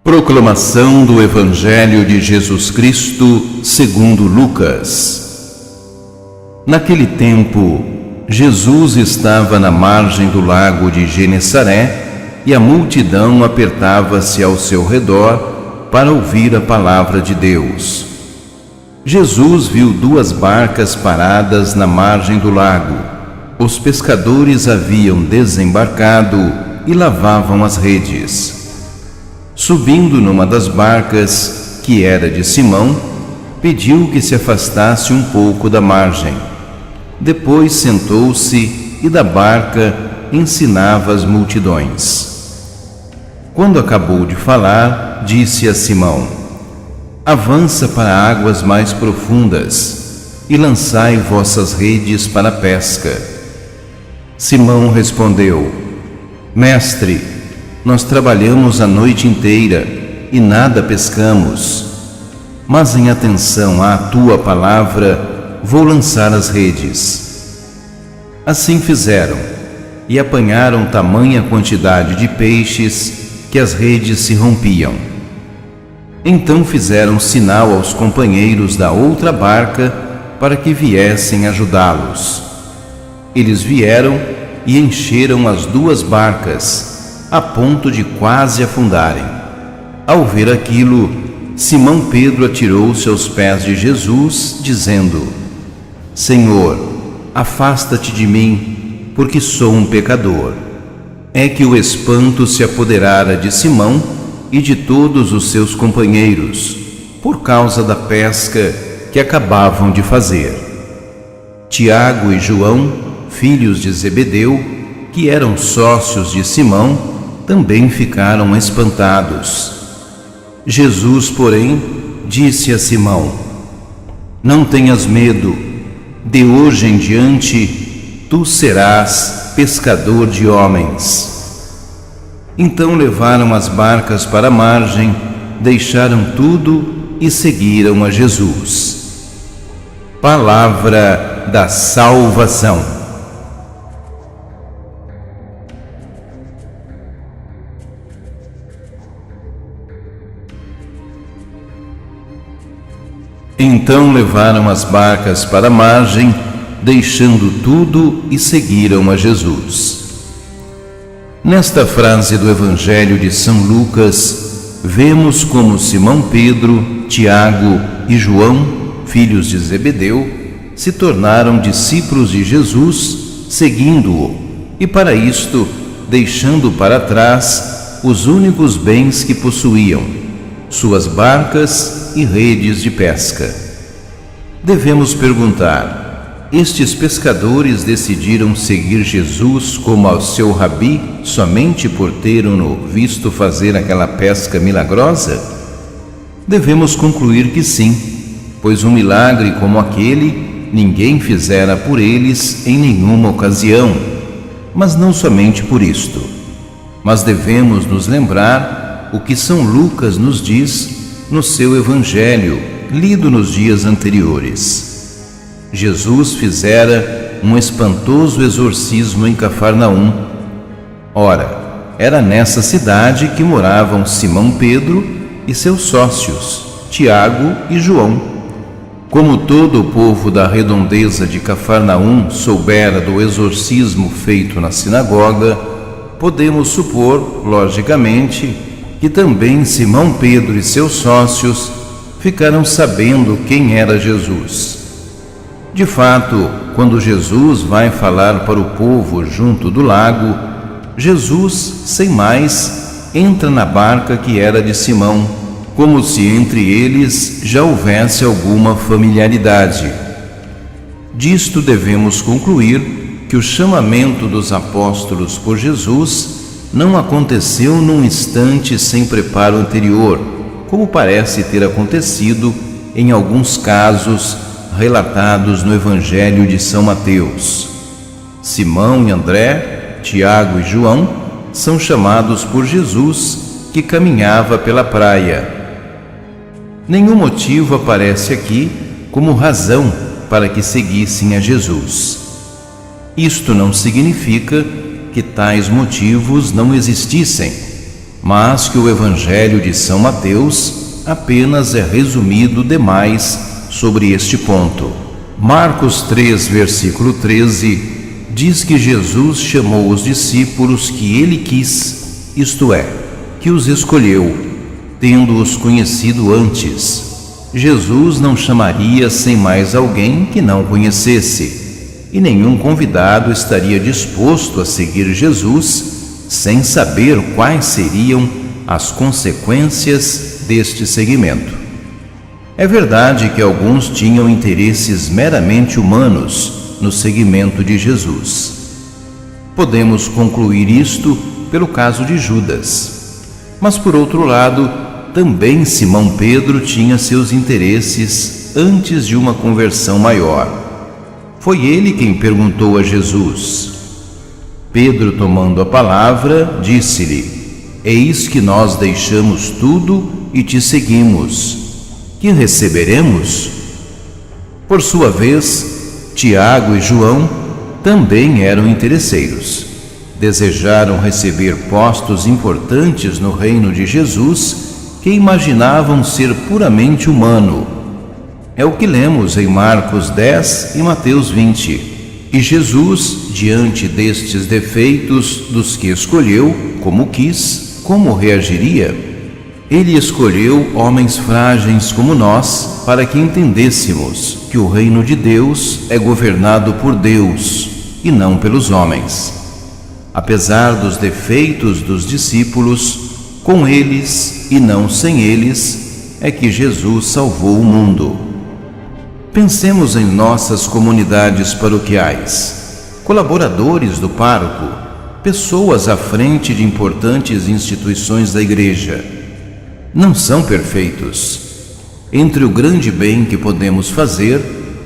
Proclamação do Evangelho de Jesus Cristo segundo Lucas. Naquele tempo, Jesus estava na margem do lago de Genesaré e a multidão apertava-se ao seu redor para ouvir a palavra de Deus. Jesus viu duas barcas paradas na margem do lago. Os pescadores haviam desembarcado e lavavam as redes. Subindo numa das barcas, que era de Simão, pediu que se afastasse um pouco da margem. Depois sentou-se e da barca ensinava as multidões. Quando acabou de falar, disse a Simão: "Avança para águas mais profundas e lançai vossas redes para a pesca." Simão respondeu: "Mestre, nós trabalhamos a noite inteira e nada pescamos, mas em atenção à tua palavra vou lançar as redes." Assim fizeram e apanharam tamanha quantidade de peixes que as redes se rompiam. Então fizeram sinal aos companheiros da outra barca para que viessem ajudá-los. Eles vieram e encheram as duas barcas, a ponto de quase afundarem. Ao ver aquilo, Simão Pedro atirou-se aos pés de Jesus, dizendo: "Senhor, afasta-te de mim, porque sou um pecador." É que o espanto se apoderara de Simão e de todos os seus companheiros, por causa da pesca que acabavam de fazer. Tiago e João, filhos de Zebedeu, que eram sócios de Simão, também ficaram espantados. Jesus, porém, disse a Simão: "Não tenhas medo, de hoje em diante tu serás pescador de homens." Então levaram as barcas para a margem, deixaram tudo e seguiram a Jesus. Palavra da salvação. Então levaram as barcas para a margem, deixando tudo e seguiram a Jesus. Nesta frase do Evangelho de São Lucas, vemos como Simão Pedro, Tiago e João, filhos de Zebedeu, se tornaram discípulos de Jesus, seguindo-o, e para isto, deixando para trás os únicos bens que possuíam, suas barcas e redes de pesca. Devemos perguntar: estes pescadores decidiram seguir Jesus como ao seu rabi somente por terem-no visto fazer aquela pesca milagrosa? Devemos concluir que sim, pois um milagre como aquele ninguém fizera por eles em nenhuma ocasião. Mas não somente por isto, mas devemos nos lembrar o que São Lucas nos diz no seu Evangelho, lido nos dias anteriores. Jesus fizera um espantoso exorcismo em Cafarnaum. Ora, era nessa cidade que moravam Simão Pedro e seus sócios, Tiago e João. Como todo o povo da redondeza de Cafarnaum soubera do exorcismo feito na sinagoga, podemos supor, logicamente, que também Simão Pedro e seus sócios ficaram sabendo quem era Jesus. De fato, quando Jesus vai falar para o povo junto do lago, Jesus, sem mais, entra na barca que era de Simão, como se entre eles já houvesse alguma familiaridade. Disto devemos concluir que o chamamento dos apóstolos por Jesus não aconteceu num instante sem preparo anterior, como parece ter acontecido em alguns casos relatados no Evangelho de São Mateus. Simão e André, Tiago e João são chamados por Jesus, que caminhava pela praia. Nenhum motivo aparece aqui como razão para que seguissem a Jesus. Isto não significa que tais motivos não existissem, mas que o Evangelho de São Mateus apenas é resumido demais sobre este ponto. Marcos 3, versículo 13, diz que Jesus chamou os discípulos que ele quis, isto é, que os escolheu, tendo-os conhecido antes. Jesus não chamaria sem mais alguém que não conhecesse, e nenhum convidado estaria disposto a seguir Jesus sem saber quais seriam as consequências deste seguimento. É verdade que alguns tinham interesses meramente humanos no seguimento de Jesus. Podemos concluir isto pelo caso de Judas. Mas, por outro lado, também Simão Pedro tinha seus interesses antes de uma conversão maior. Foi ele quem perguntou a Jesus. Pedro, tomando a palavra, disse-lhe: Eis que nós deixamos tudo e te seguimos. Que receberemos? Por sua vez, Tiago e João também eram interesseiros. Desejaram receber postos importantes no reino de Jesus que imaginavam ser puramente humano. É o que lemos em Marcos 10 e Mateus 20. E Jesus, diante destes defeitos dos que escolheu, como quis, como reagiria? Ele escolheu homens frágeis como nós para que entendêssemos que o reino de Deus é governado por Deus e não pelos homens. Apesar dos defeitos dos discípulos, com eles e não sem eles, é que Jesus salvou o mundo. Pensemos em nossas comunidades paroquiais, colaboradores do pároco, pessoas à frente de importantes instituições da igreja. Não são perfeitos. Entre o grande bem que podemos fazer,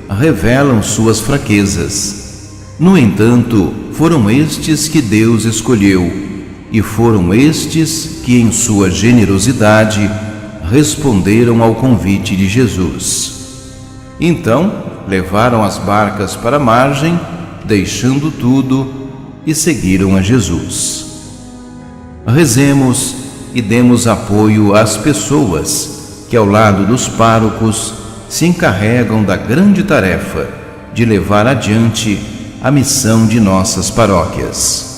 revelam suas fraquezas. No entanto, foram estes que Deus escolheu, e foram estes que, em sua generosidade, responderam ao convite de Jesus. Então, levaram as barcas para a margem, deixando tudo, e seguiram a Jesus. Rezemos e demos apoio às pessoas que, ao lado dos párocos, se encarregam da grande tarefa de levar adiante a missão de nossas paróquias.